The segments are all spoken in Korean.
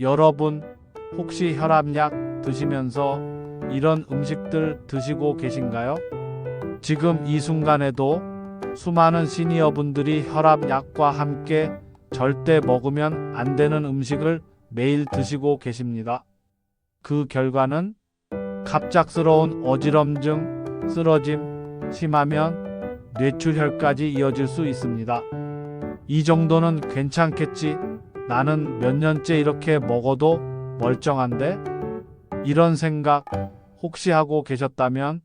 여러분, 혹시 혈압약 드시면서 이런 음식들 드시고 계신가요? 지금 이 순간에도 수많은 시니어분들이 혈압약과 함께 절대 먹으면 안 되는 음식을 매일 드시고 계십니다. 그 결과는 갑작스러운 어지럼증, 쓰러짐, 심하면 뇌출혈까지 이어질 수 있습니다. 이 정도는 괜찮겠지. 나는 몇 년째 이렇게 먹어도 멀쩡한데? 이런 생각 혹시 하고 계셨다면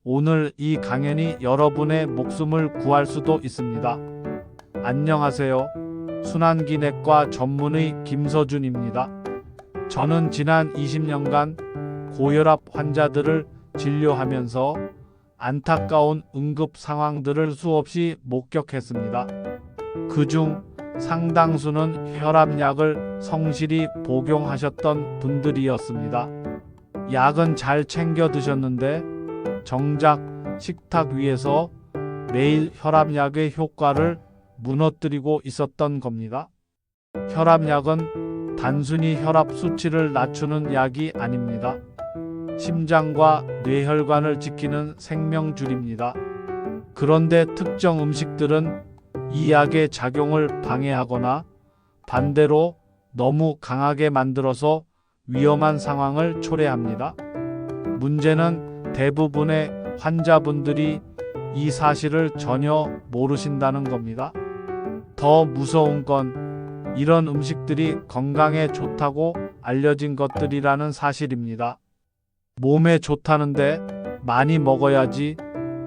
오늘 이 강연이 여러분의 목숨을 구할 수도 있습니다. 안녕하세요. 순환기내과 전문의 김서준입니다. 저는 지난 20년간 고혈압 환자들을 진료하면서 안타까운 응급 상황들을 수없이 목격했습니다. 그중 상당수는 혈압약을 성실히 복용하셨던 분들이었습니다. 약은 잘 챙겨 드셨는데 정작 식탁 위에서 매일 혈압약의 효과를 무너뜨리고 있었던 겁니다. 혈압약은 단순히 혈압 수치를 낮추는 약이 아닙니다. 심장과 뇌혈관을 지키는 생명줄입니다. 그런데 특정 음식들은 이 약의 작용을 방해하거나 반대로 너무 강하게 만들어서 위험한 상황을 초래합니다. 문제는 대부분의 환자분들이 이 사실을 전혀 모르신다는 겁니다. 더 무서운 건 이런 음식들이 건강에 좋다고 알려진 것들이라는 사실입니다. 몸에 좋다는데 많이 먹어야지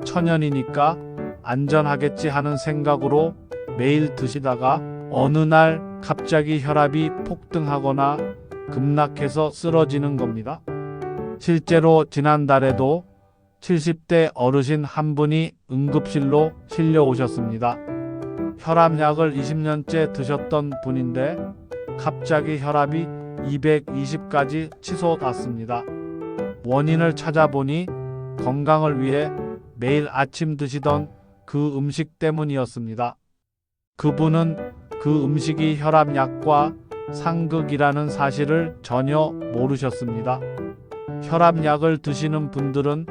천연이니까 안전하겠지 하는 생각으로 매일 드시다가 어느 날 갑자기 혈압이 폭등하거나 급락해서 쓰러지는 겁니다. 실제로 지난달에도 70대 어르신 한 분이 응급실로 실려 오셨습니다. 혈압약을 20년째 드셨던 분인데 갑자기 혈압이 220까지 치솟았습니다. 원인을 찾아보니 건강을 위해 매일 아침 드시던 그 음식 때문이었습니다. 그분은 그 음식이 혈압약과 상극이라는 사실을 전혀 모르셨습니다. 혈압약을 드시는 분들은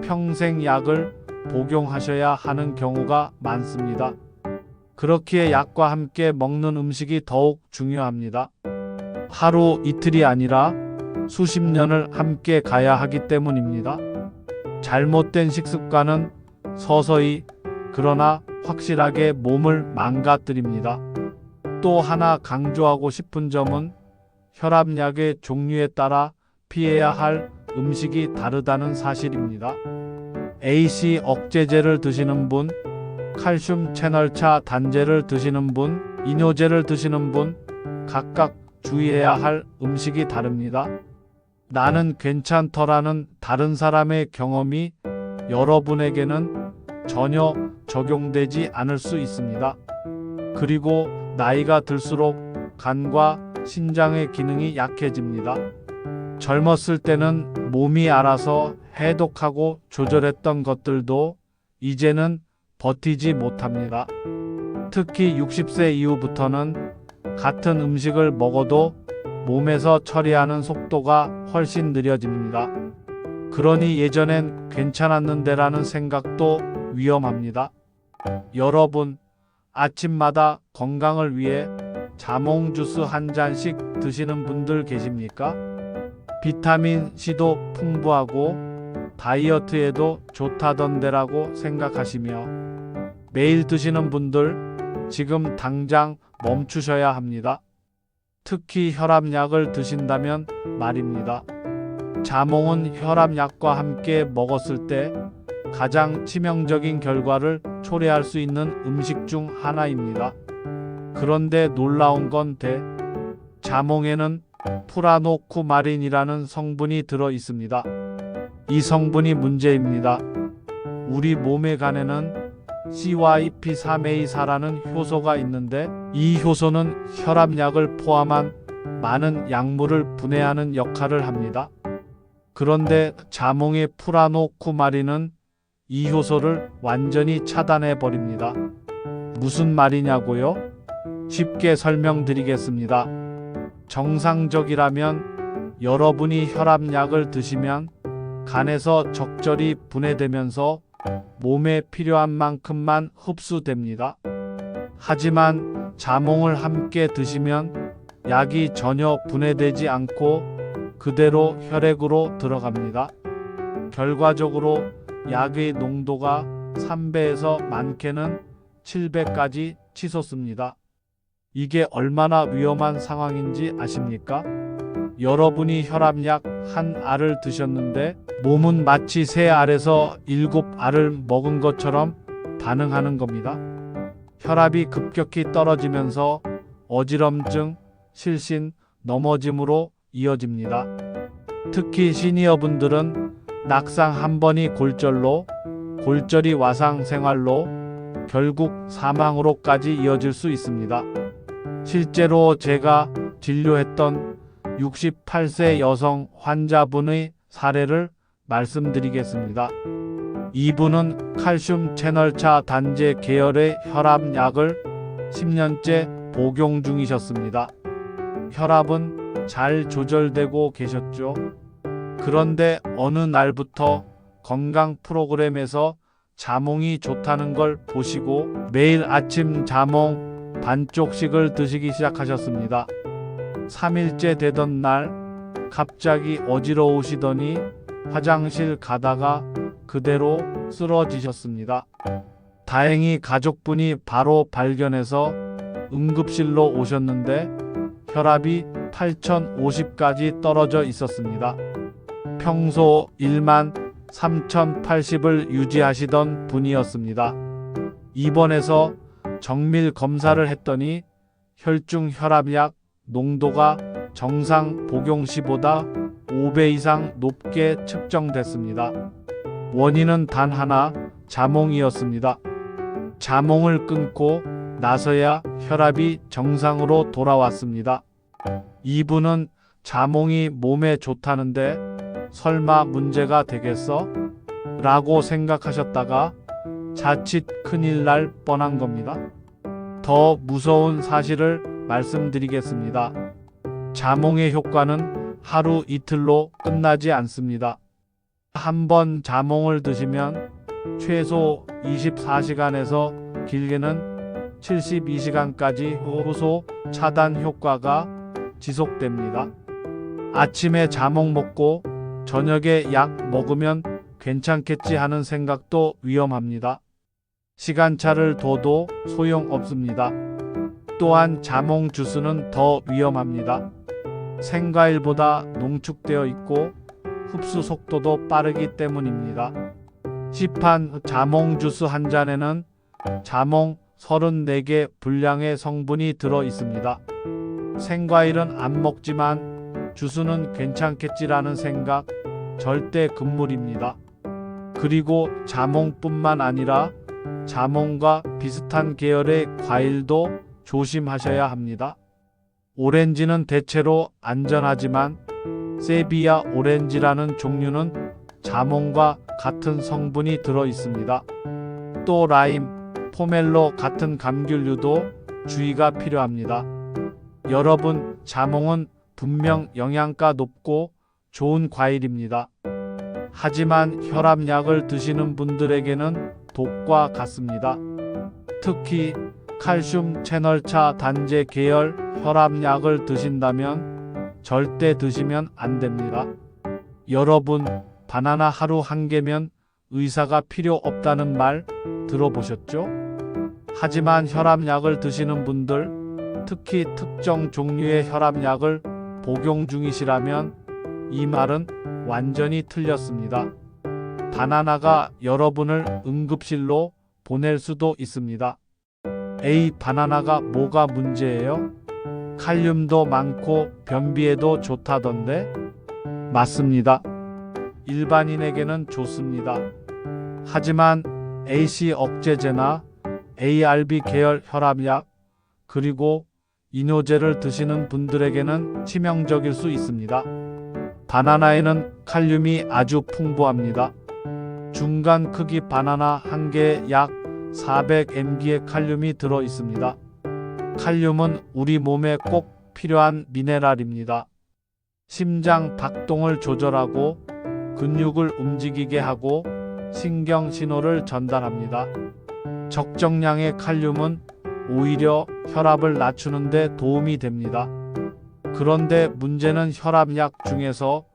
평생 약을 복용하셔야 하는 경우가 많습니다. 그렇기에 약과 함께 먹는 음식이 더욱 중요합니다. 하루 이틀이 아니라 수십 년을 함께 가야 하기 때문입니다. 잘못된 식습관은 서서히 그러나 확실하게 몸을 망가뜨립니다. 또 하나 강조하고 싶은 점은 혈압약의 종류에 따라 피해야 할 음식이 다르다는 사실입니다. AC 억제제를 드시는 분, 칼슘 채널차 단제를 드시는 분, 이뇨제를 드시는 분, 각각 주의해야 할 음식이 다릅니다. 나는 괜찮더라는 다른 사람의 경험이 여러분에게는 전혀 적용되지 않을 수 있습니다. 그리고 나이가 들수록 간과 신장의 기능이 약해집니다. 젊었을 때는 몸이 알아서 해독하고 조절했던 것들도 이제는 버티지 못합니다. 특히 60세 이후부터는 같은 음식을 먹어도 몸에서 처리하는 속도가 훨씬 느려집니다. 그러니 예전엔 괜찮았는데라는 생각도 위험합니다. 여러분, 아침마다 건강을 위해 자몽 주스 한 잔씩 드시는 분들 계십니까? 비타민 C도 풍부하고 다이어트에도 좋다던데라고 생각하시며 매일 드시는 분들 지금 당장 멈추셔야 합니다. 특히 혈압약을 드신다면 말입니다. 자몽은 혈압약과 함께 먹었을 때 가장 치명적인 결과를 초래할 수 있는 음식 중 하나입니다. 그런데 놀라운 건 자몽에는 프라노쿠마린이라는 성분이 들어 있습니다. 이 성분이 문제입니다. 우리 몸의 간에는 CYP3A4라는 효소가 있는데 이 효소는 혈압약을 포함한 많은 약물을 분해하는 역할을 합니다. 그런데 자몽의 프라노쿠마린은 이 효소를 완전히 차단해 버립니다. 무슨 말이냐고요? 쉽게 설명드리겠습니다. 정상적이라면 여러분이 혈압약을 드시면 간에서 적절히 분해되면서 몸에 필요한 만큼만 흡수됩니다. 하지만 자몽을 함께 드시면 약이 전혀 분해되지 않고 그대로 혈액으로 들어갑니다. 결과적으로 약의 농도가 3배에서 많게는 7배까지 치솟습니다. 이게 얼마나 위험한 상황인지 아십니까? 여러분이 혈압약 한 알을 드셨는데 몸은 마치 3알에서 7알을 먹은 것처럼 반응하는 겁니다. 혈압이 급격히 떨어지면서 어지럼증, 실신, 넘어짐으로 이어집니다. 특히 시니어분들은 낙상 한 번이 골절로, 골절이 와상 생활로, 결국 사망으로까지 이어질 수 있습니다. 실제로 제가 진료했던 68세 여성 환자분의 사례를 말씀드리겠습니다. 이분은 칼슘 채널차 단제 계열의 혈압약을 10년째 복용 중이셨습니다. 혈압은 잘 조절되고 계셨죠. 그런데 어느 날부터 건강 프로그램에서 자몽이 좋다는 걸 보시고 매일 아침 자몽 반쪽씩을 드시기 시작하셨습니다. 3일째 되던 날 갑자기 어지러우시더니 화장실 가다가 그대로 쓰러지셨습니다. 다행히 가족분이 바로 발견해서 응급실로 오셨는데 혈압이 8050까지 떨어져 있었습니다. 평소 1만 3080을 유지하시던 분이었습니다. 입원해서 정밀 검사를 했더니 혈중 혈압약 농도가 정상 복용 시보다 5배 이상 높게 측정됐습니다. 원인은 단 하나, 자몽이었습니다. 자몽을 끊고 나서야 혈압이 정상으로 돌아왔습니다. 이분은 자몽이 몸에 좋다는데 설마 문제가 되겠어? 라고 생각하셨다가 자칫 큰일 날 뻔한 겁니다. 더 무서운 사실을 말씀드리겠습니다. 자몽의 효과는 하루 이틀로 끝나지 않습니다. 한 번 자몽을 드시면 최소 24시간에서 길게는 72시간까지 효소 차단 효과가 지속됩니다. 아침에 자몽 먹고 저녁에 약 먹으면 괜찮겠지 하는 생각도 위험합니다. 시간차를 둬도 소용없습니다. 또한 자몽 주스는 더 위험합니다. 생과일보다 농축되어 있고 흡수 속도도 빠르기 때문입니다. 시판 자몽 주스 한 잔에는 자몽 34개 분량의 성분이 들어 있습니다. 생과일은 안 먹지만 주스는 괜찮겠지라는 생각 절대 금물입니다. 그리고 자몽뿐만 아니라 자몽과 비슷한 계열의 과일도 조심하셔야 합니다. 오렌지는 대체로 안전하지만 세비야 오렌지라는 종류는 자몽과 같은 성분이 들어 있습니다. 또 라임, 포멜로 같은 감귤류도 주의가 필요합니다. 여러분, 자몽은 분명 영양가 높고 좋은 과일입니다. 하지만 혈압약을 드시는 분들에게는 독과 같습니다. 특히 칼슘 채널차 단제 계열 혈압약을 드신다면 절대 드시면 안 됩니다. 여러분, 바나나 하루 한 개면 의사가 필요 없다는 말 들어보셨죠? 하지만 혈압약을 드시는 분들, 특히 특정 종류의 혈압약을 복용 중이시라면 이 말은 완전히 틀렸습니다. 바나나가 여러분을 응급실로 보낼 수도 있습니다. 에이, 바나나가 뭐가 문제예요? 칼륨도 많고 변비에도 좋다던데? 맞습니다. 일반인에게는 좋습니다. 하지만 AC 억제제나 ARB 계열 혈압약, 그리고 이뇨제를 드시는 분들에게는 치명적일 수 있습니다. 바나나에는 칼륨이 아주 풍부합니다. 중간 크기 바나나 한 개에 약 400mg의 칼륨이 들어 있습니다. 칼륨은 우리 몸에 꼭 필요한 미네랄입니다. 심장 박동을 조절하고 근육을 움직이게 하고 신경 신호를 전달합니다. 적정량의 칼륨은 오히려 혈압을 낮추는 데 도움이 됩니다. 그런데 문제는 혈압약 중에서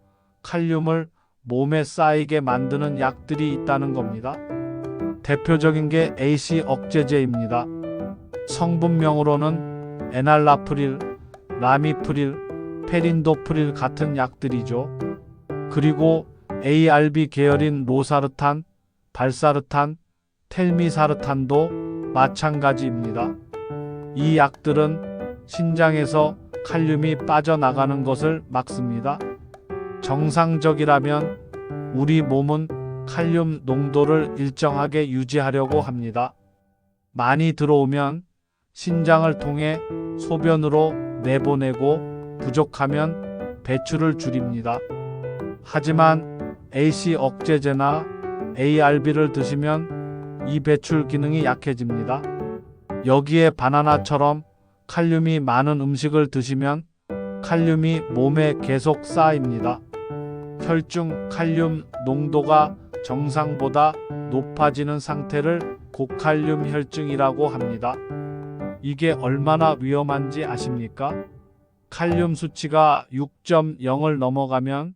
칼륨을 몸에 쌓이게 만드는 약들이 있다는 겁니다. 대표적인 게 AC 억제제입니다. 성분명으로는 에날라프릴, 라미프릴, 페린도프릴 같은 약들이죠. 그리고 ARB 계열인 로사르탄, 발사르탄, 텔미사르탄도 마찬가지입니다. 이 약들은 신장에서 칼륨이 빠져나가는 것을 막습니다. 정상적이라면 우리 몸은 칼륨 농도를 일정하게 유지하려고 합니다. 많이 들어오면 신장을 통해 소변으로 내보내고 부족하면 배출을 줄입니다. 하지만 AC 억제제나 ARB를 드시면 이 배출 기능이 약해집니다. 여기에 바나나처럼 칼륨이 많은 음식을 드시면 칼륨이 몸에 계속 쌓입니다. 혈중 칼륨 농도가 정상보다 높아지는 상태를 고칼륨 혈증이라고 합니다. 이게 얼마나 위험한지 아십니까? 칼륨 수치가 6.0을 넘어가면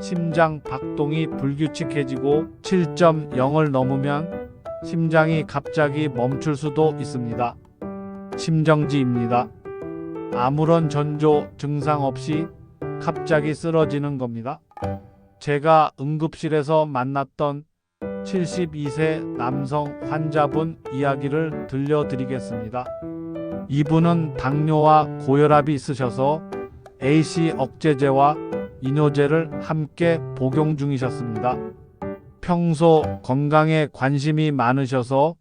심장 박동이 불규칙해지고 7.0을 넘으면 심장이 갑자기 멈출 수도 있습니다. 심정지입니다. 아무런 전조 증상 없이 갑자기 쓰러지는 겁니다. 제가 응급실에서 만났던 72세 남성 환자분 이야기를 들려드리겠습니다. 이분은 당뇨와 고혈압이 있으셔서 AC 억제제와 이뇨제를 함께 복용 중이셨습니다. 평소 건강에 관심이 많으셔서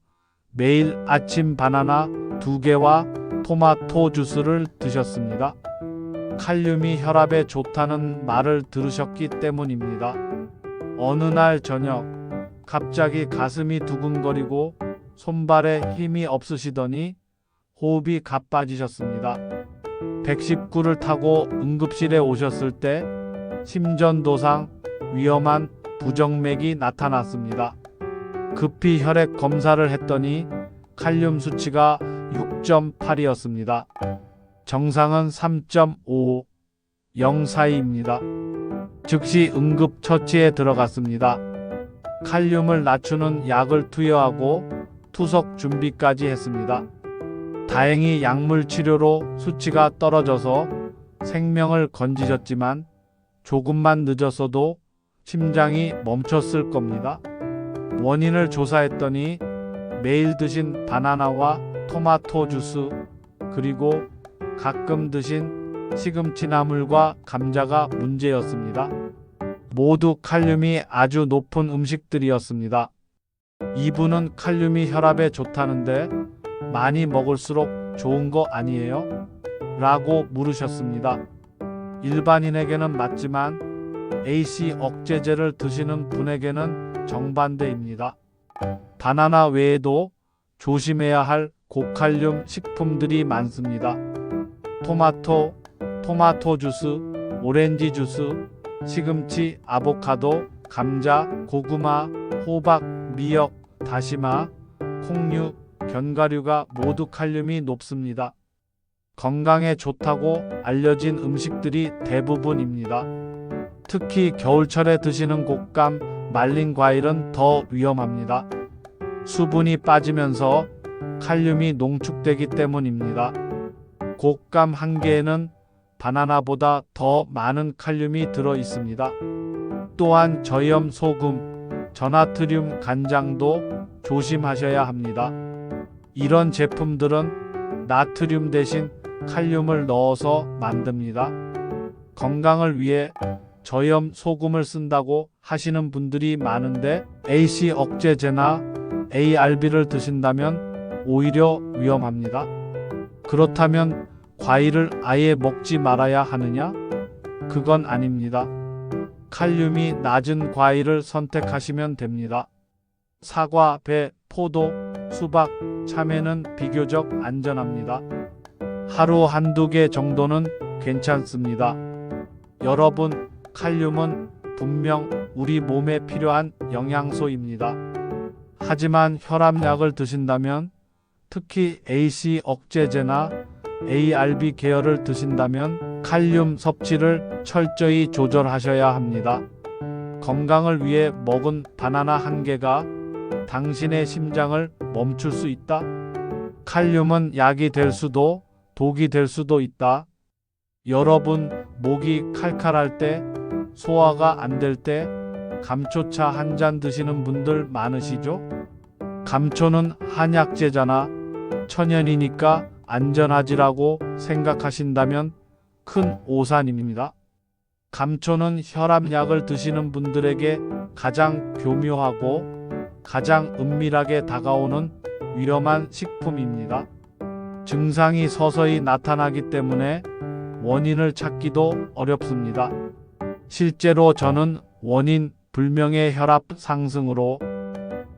매일 아침 바나나 2개와 토마토 주스를 드셨습니다. 칼륨이 혈압에 좋다는 말을 들으셨기 때문입니다. 어느 날 저녁 갑자기 가슴이 두근거리고 손발에 힘이 없으시더니 호흡이 가빠지셨습니다. 119를 타고 응급실에 오셨을 때 심전도상 위험한 부정맥이 나타났습니다. 급히 혈액 검사를 했더니 칼륨 수치가 6.8이었습니다. 정상은 3.5, 0 사이입니다. 즉시 응급처치에 들어갔습니다. 칼륨을 낮추는 약을 투여하고 투석 준비까지 했습니다. 다행히 약물 치료로 수치가 떨어져서 생명을 건지셨지만 조금만 늦었어도 심장이 멈췄을 겁니다. 원인을 조사했더니 매일 드신 바나나와 토마토 주스 그리고 가끔 드신 시금치 나물과 감자가 문제였습니다. 모두 칼륨이 아주 높은 음식들이었습니다. 이분은 칼륨이 혈압에 좋다는데 많이 먹을수록 좋은 거 아니에요? 라고 물으셨습니다. 일반인에게는 맞지만 AC 억제제를 드시는 분에게는 정반대입니다. 바나나 외에도 조심해야 할 고칼륨 식품들이 많습니다. 토마토 주스, 오렌지 주스, 시금치, 아보카도, 감자, 고구마, 호박, 미역, 다시마, 콩류, 견과류가 모두 칼륨이 높습니다. 건강에 좋다고 알려진 음식들이 대부분입니다. 특히 겨울철에 드시는 곶감, 말린 과일은 더 위험합니다. 수분이 빠지면서 칼륨이 농축되기 때문입니다. 곶감 한 개에는 바나나보다 더 많은 칼륨이 들어 있습니다. 또한 저염 소금, 저나트륨 간장도 조심하셔야 합니다. 이런 제품들은 나트륨 대신 칼륨을 넣어서 만듭니다. 건강을 위해 저염 소금을 쓴다고 하시는 분들이 많은데 AC 억제제나 ARB를 드신다면 오히려 위험합니다. 그렇다면 과일을 아예 먹지 말아야 하느냐? 그건 아닙니다. 칼륨이 낮은 과일을 선택하시면 됩니다. 사과, 배, 포도, 수박, 참외는 비교적 안전합니다. 하루 한두 개 정도는 괜찮습니다. 여러분, 칼륨은 분명 우리 몸에 필요한 영양소입니다. 하지만 혈압약을 드신다면, 특히 AC 억제제나 ARB 계열을 드신다면 칼륨 섭취를 철저히 조절하셔야 합니다. 건강을 위해 먹은 바나나 한 개가 당신의 심장을 멈출 수 있다? 칼륨은 약이 될 수도 독이 될 수도 있다. 여러분, 목이 칼칼할 때, 소화가 안 될 때 감초차 한 잔 드시는 분들 많으시죠? 감초는 한약재잖아, 천연이니까 안전하지라고 생각하신다면 큰 오산입니다. 감초는 혈압약을 드시는 분들에게 가장 교묘하고 가장 은밀하게 다가오는 위험한 식품입니다. 증상이 서서히 나타나기 때문에 원인을 찾기도 어렵습니다. 실제로 저는 원인 불명의 혈압 상승으로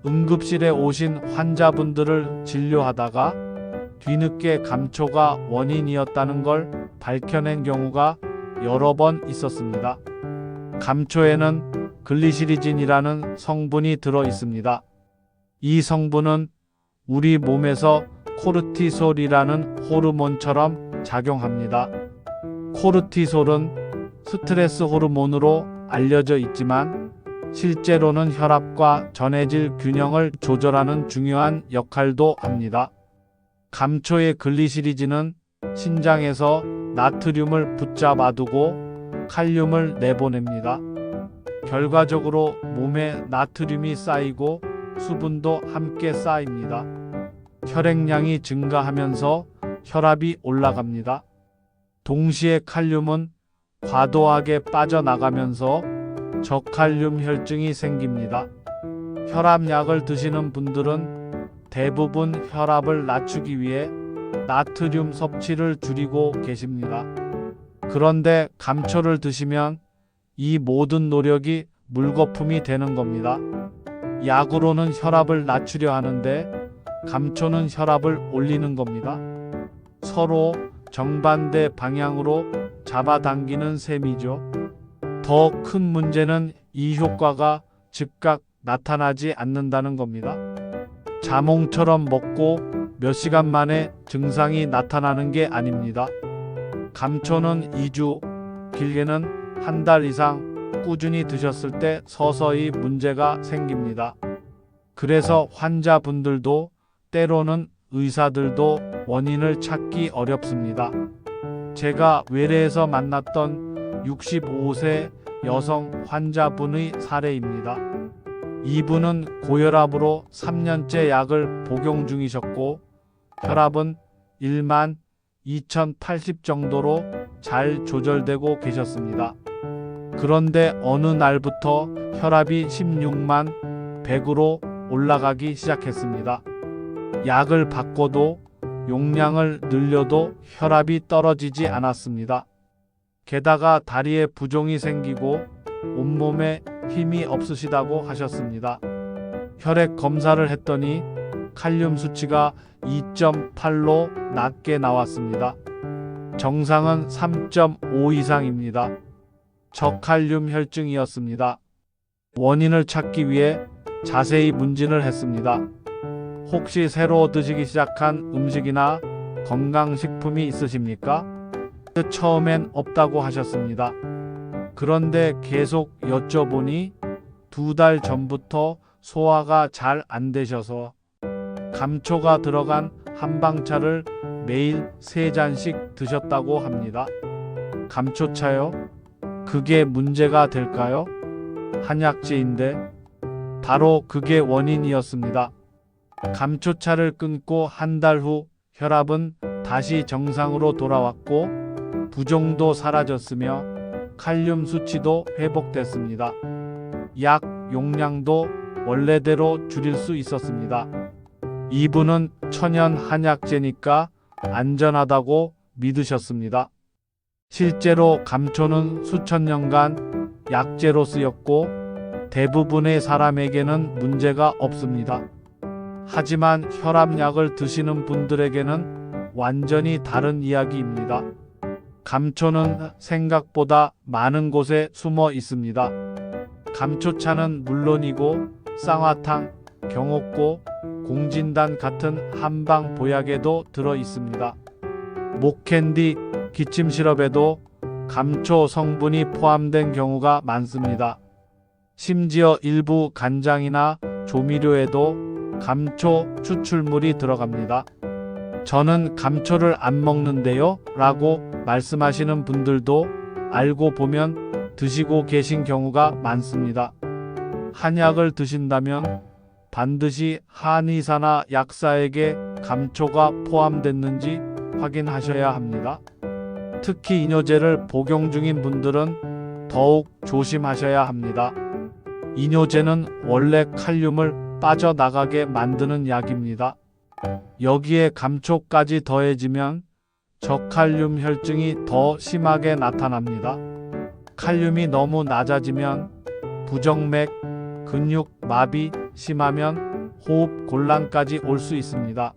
응급실에 오신 환자분들을 진료하다가 뒤늦게 감초가 원인이었다는 걸 밝혀낸 경우가 여러 번 있었습니다. 감초에는 글리시리진이라는 성분이 들어 있습니다. 이 성분은 우리 몸에서 코르티솔이라는 호르몬처럼 작용합니다. 코르티솔은 스트레스 호르몬으로 알려져 있지만 실제로는 혈압과 전해질 균형을 조절하는 중요한 역할도 합니다. 감초의 글리시리진은 신장에서 나트륨을 붙잡아두고 칼륨을 내보냅니다. 결과적으로 몸에 나트륨이 쌓이고 수분도 함께 쌓입니다. 혈액량이 증가하면서 혈압이 올라갑니다. 동시에 칼륨은 과도하게 빠져나가면서 저칼륨 혈증이 생깁니다. 혈압약을 드시는 분들은 대부분 혈압을 낮추기 위해 나트륨 섭취를 줄이고 계십니다. 그런데 감초를 드시면 이 모든 노력이 물거품이 되는 겁니다. 약으로는 혈압을 낮추려 하는데 감초는 혈압을 올리는 겁니다. 서로 정반대 방향으로 잡아당기는 셈이죠. 더 큰 문제는 이 효과가 즉각 나타나지 않는다는 겁니다. 자몽처럼 먹고 몇 시간 만에 증상이 나타나는 게 아닙니다. 감초는 2주, 길게는 한 달 이상 꾸준히 드셨을 때 서서히 문제가 생깁니다. 그래서 환자분들도 때로는 의사들도 원인을 찾기 어렵습니다. 제가 외래에서 만났던 65세 여성 환자분의 사례입니다. 이분은 고혈압으로 3년째 약을 복용 중이셨고 혈압은 1만 2080 정도로 잘 조절되고 계셨습니다. 그런데 어느 날부터 혈압이 16만 100으로 올라가기 시작했습니다. 약을 바꿔도 용량을 늘려도 혈압이 떨어지지 않았습니다. 게다가 다리에 부종이 생기고 온몸에 힘이 없으시다고 하셨습니다. 혈액 검사를 했더니 칼륨 수치가 2.8로 낮게 나왔습니다. 정상은 3.5 이상입니다. 저칼륨 혈증이었습니다. 원인을 찾기 위해 자세히 문진을 했습니다. 혹시 새로 드시기 시작한 음식이나 건강식품이 있으십니까? 처음엔 없다고 하셨습니다. 그런데 계속 여쭤보니 2달 전부터 소화가 잘 안 되셔서 감초가 들어간 한방차를 매일 3잔씩 드셨다고 합니다. 감초차요? 그게 문제가 될까요? 한약재인데. 바로 그게 원인이었습니다. 감초차를 끊고 한 달 후 혈압은 다시 정상으로 돌아왔고 부종도 사라졌으며 칼륨 수치도 회복됐습니다. 약 용량도 원래대로 줄일 수 있었습니다. 이분은 천연 한약재니까 안전하다고 믿으셨습니다. 실제로 감초는 수천 년간 약재로 쓰였고 대부분의 사람에게는 문제가 없습니다. 하지만 혈압약을 드시는 분들에게는 완전히 다른 이야기입니다. 감초는 생각보다 많은 곳에 숨어 있습니다. 감초차는 물론이고 쌍화탕, 경옥고, 공진단 같은 한방 보약에도 들어 있습니다. 목캔디, 기침시럽에도 감초 성분이 포함된 경우가 많습니다. 심지어 일부 간장이나 조미료에도 감초 추출물이 들어갑니다. 저는 감초를 안 먹는데요 라고 말씀하시는 분들도 알고 보면 드시고 계신 경우가 많습니다. 한약을 드신다면 반드시 한의사나 약사에게 감초가 포함됐는지 확인하셔야 합니다. 특히 이뇨제를 복용 중인 분들은 더욱 조심하셔야 합니다. 이뇨제는 원래 칼륨을 빠져나가게 만드는 약입니다. 여기에 감초까지 더해지면 저칼륨 혈증이 더 심하게 나타납니다. 칼륨이 너무 낮아지면 부정맥, 근육 마비, 심하면 호흡 곤란까지 올 수 있습니다.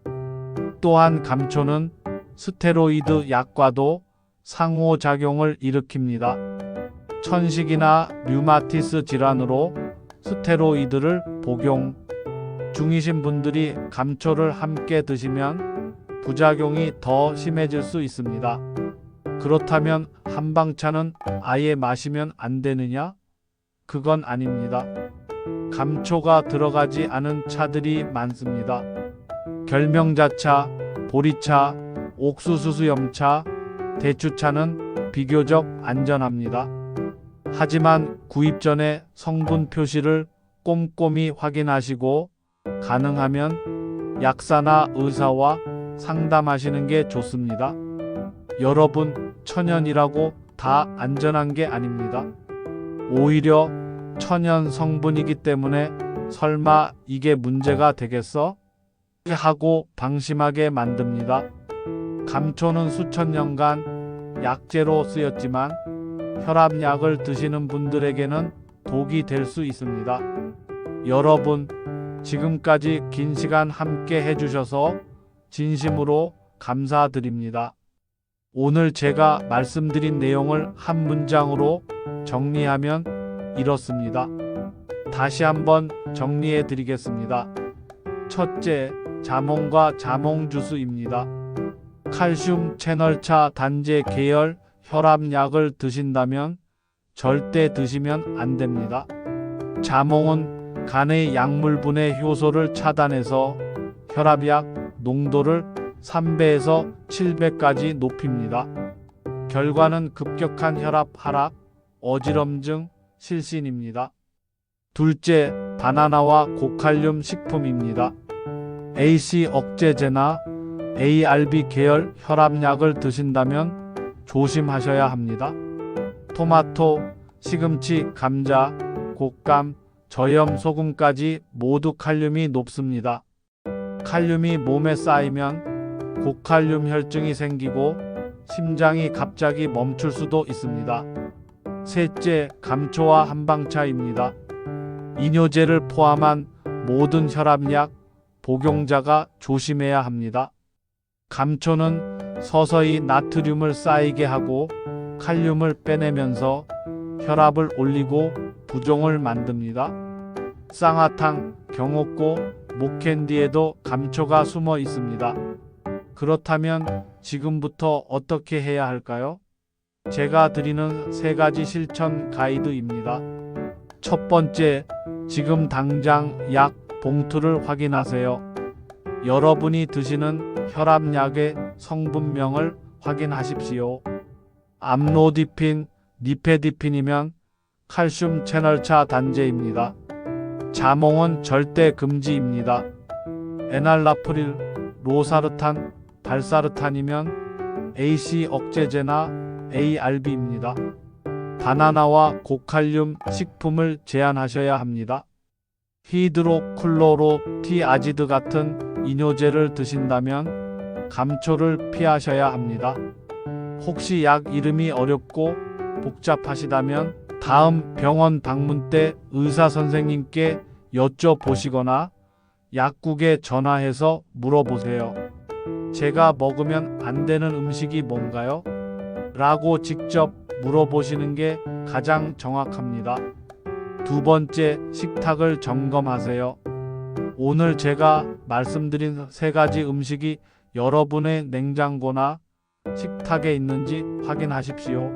또한 감초는 스테로이드 약과도 상호작용을 일으킵니다. 천식이나 류마티스 질환으로 스테로이드를 복용 중이신 분들이 감초를 함께 드시면 부작용이 더 심해질 수 있습니다. 그렇다면 한방차는 아예 마시면 안 되느냐? 그건 아닙니다. 감초가 들어가지 않은 차들이 많습니다. 결명자차, 보리차, 옥수수수염차, 대추차는 비교적 안전합니다. 하지만 구입 전에 성분 표시를 꼼꼼히 확인하시고 가능하면 약사나 의사와 상담하시는 게 좋습니다. 여러분, 천연이라고 다 안전한 게 아닙니다. 오히려 천연 성분이기 때문에 설마 이게 문제가 되겠어? 하고 방심하게 만듭니다. 감초는 수천 년간 약재로 쓰였지만 혈압약을 드시는 분들에게는 독이 될 수 있습니다. 여러분, 지금까지 긴 시간 함께 해주셔서 진심으로 감사드립니다. 오늘 제가 말씀드린 내용을 한 문장으로 정리하면 이렇습니다. 다시 한번 정리해 드리겠습니다. 첫째, 자몽과 자몽 주스입니다. 칼슘 채널차 단제 계열 혈압약을 드신다면 절대 드시면 안 됩니다. 자몽은 간의 약물분해 효소를 차단해서 혈압약 농도를 3배에서 7배까지 높입니다. 결과는 급격한 혈압 하락, 어지럼증, 실신입니다. 둘째, 바나나와 고칼륨 식품입니다. AC 억제제나 ARB 계열 혈압약을 드신다면 조심하셔야 합니다. 토마토, 시금치, 감자, 곶감, 저염 소금까지 모두 칼륨이 높습니다. 칼륨이 몸에 쌓이면 고칼륨 혈증이 생기고 심장이 갑자기 멈출 수도 있습니다. 셋째, 감초와 한방차입니다. 이뇨제를 포함한 모든 혈압약 복용자가 조심해야 합니다. 감초는 서서히 나트륨을 쌓이게 하고 칼륨을 빼내면서 혈압을 올리고 부종을 만듭니다. 쌍화탕, 경옥고, 목캔디에도 감초가 숨어 있습니다. 그렇다면 지금부터 어떻게 해야 할까요? 제가 드리는 3가지 실천 가이드입니다. 첫 번째, 지금 당장 약 봉투를 확인하세요. 여러분이 드시는 혈압약의 성분명을 확인하십시오. 암로디핀, 니페디핀이면 칼슘 채널차 단제입니다. 자몽은 절대 금지입니다. 에날라프릴, 로사르탄, 발사르탄이면 AC 억제제나 ARB입니다. 바나나와 고칼륨 식품을 제한하셔야 합니다. 히드로클로로티아지드 같은 이뇨제를 드신다면 감초를 피하셔야 합니다. 혹시 약 이름이 어렵고 복잡하시다면 다음 병원 방문 때 의사 선생님께 여쭤보시거나 약국에 전화해서 물어보세요. 제가 먹으면 안 되는 음식이 뭔가요? 라고 직접 물어보시는 게 가장 정확합니다. 두 번째, 식탁을 점검하세요. 오늘 제가 말씀드린 세 가지 음식이 여러분의 냉장고나 식탁에 있는지 확인하십시오.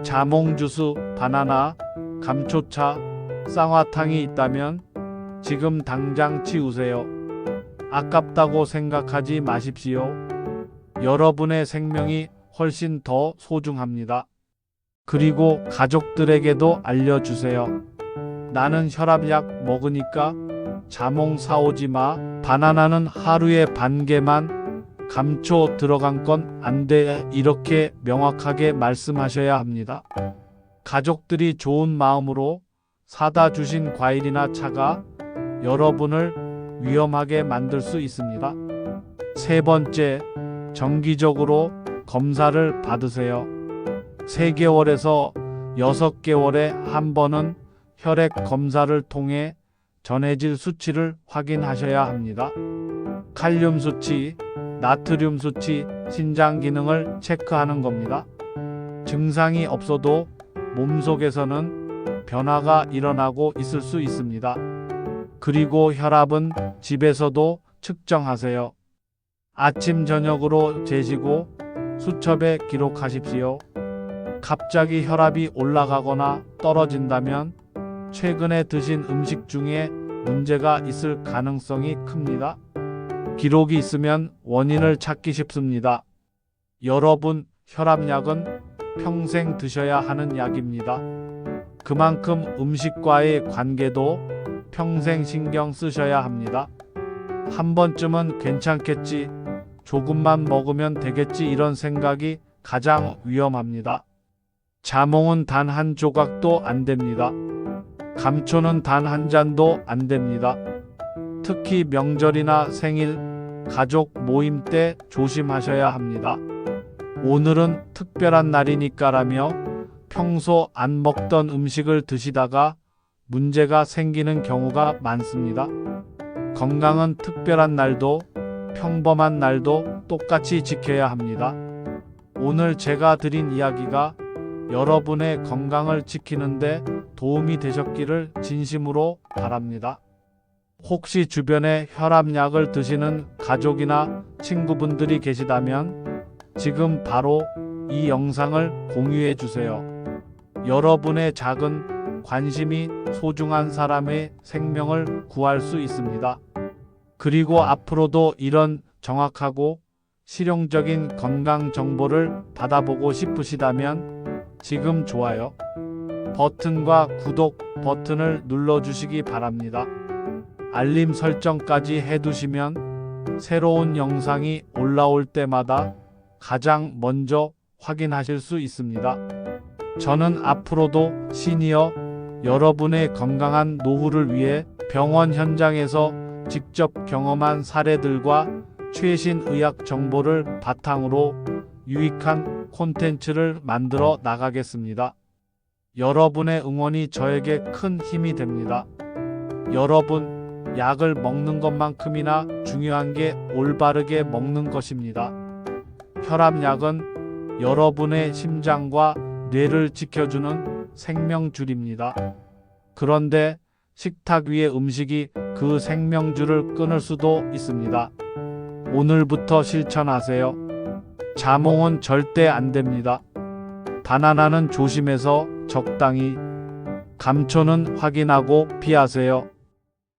자몽 주스, 바나나, 감초차, 쌍화탕이 있다면 지금 당장 치우세요. 아깝다고 생각하지 마십시오. 여러분의 생명이 훨씬 더 소중합니다. 그리고 가족들에게도 알려주세요. 나는 혈압약 먹으니까 자몽 사오지 마. 바나나는 하루에 반 개만. 감초 들어간 건 안 돼. 이렇게 명확하게 말씀하셔야 합니다. 가족들이 좋은 마음으로 사다 주신 과일이나 차가 여러분을 위험하게 만들 수 있습니다. 세 번째, 정기적으로 검사를 받으세요. 3개월에서 6개월에 한 번은 혈액 검사를 통해 전해질 수치를 확인하셔야 합니다. 칼륨 수치, 나트륨 수치, 신장 기능을 체크하는 겁니다. 증상이 없어도 몸속에서는 변화가 일어나고 있을 수 있습니다. 그리고 혈압은 집에서도 측정하세요. 아침 저녁으로 재시고 수첩에 기록하십시오. 갑자기 혈압이 올라가거나 떨어진다면 최근에 드신 음식 중에 문제가 있을 가능성이 큽니다. 기록이 있으면 원인을 찾기 쉽습니다. 여러분, 혈압약은 평생 드셔야 하는 약입니다. 그만큼 음식과의 관계도 평생 신경 쓰셔야 합니다. 한 번쯤은 괜찮겠지, 조금만 먹으면 되겠지 이런 생각이 가장 위험합니다. 자몽은 단 한 조각도 안 됩니다. 감초는 단 한 잔도 안 됩니다. 특히 명절이나 생일, 가족 모임 때 조심하셔야 합니다. 오늘은 특별한 날이니까라며 평소 안 먹던 음식을 드시다가 문제가 생기는 경우가 많습니다. 건강은 특별한 날도 평범한 날도 똑같이 지켜야 합니다. 오늘 제가 드린 이야기가 여러분의 건강을 지키는데 도움이 되셨기를 진심으로 바랍니다. 혹시 주변에 혈압약을 드시는 가족이나 친구분들이 계시다면 지금 바로 이 영상을 공유해 주세요. 여러분의 작은 관심이 소중한 사람의 생명을 구할 수 있습니다. 그리고 앞으로도 이런 정확하고 실용적인 건강 정보를 받아보고 싶으시다면 지금 좋아요 버튼과 구독 버튼을 눌러주시기 바랍니다. 알림 설정까지 해두시면 새로운 영상이 올라올 때마다 가장 먼저 확인하실 수 있습니다. 저는 앞으로도 시니어 여러분의 건강한 노후를 위해 병원 현장에서 직접 경험한 사례들과 최신 의학 정보를 바탕으로 유익한 콘텐츠를 만들어 나가겠습니다. 여러분의 응원이 저에게 큰 힘이 됩니다. 여러분, 약을 먹는 것만큼이나 중요한 게 올바르게 먹는 것입니다. 혈압약은 여러분의 심장과 뇌를 지켜주는 생명줄입니다. 그런데 식탁 위의 음식이 그 생명줄을 끊을 수도 있습니다. 오늘부터 실천하세요. 자몽은 절대 안 됩니다. 바나나는 조심해서 적당히, 감초는 확인하고 피하세요.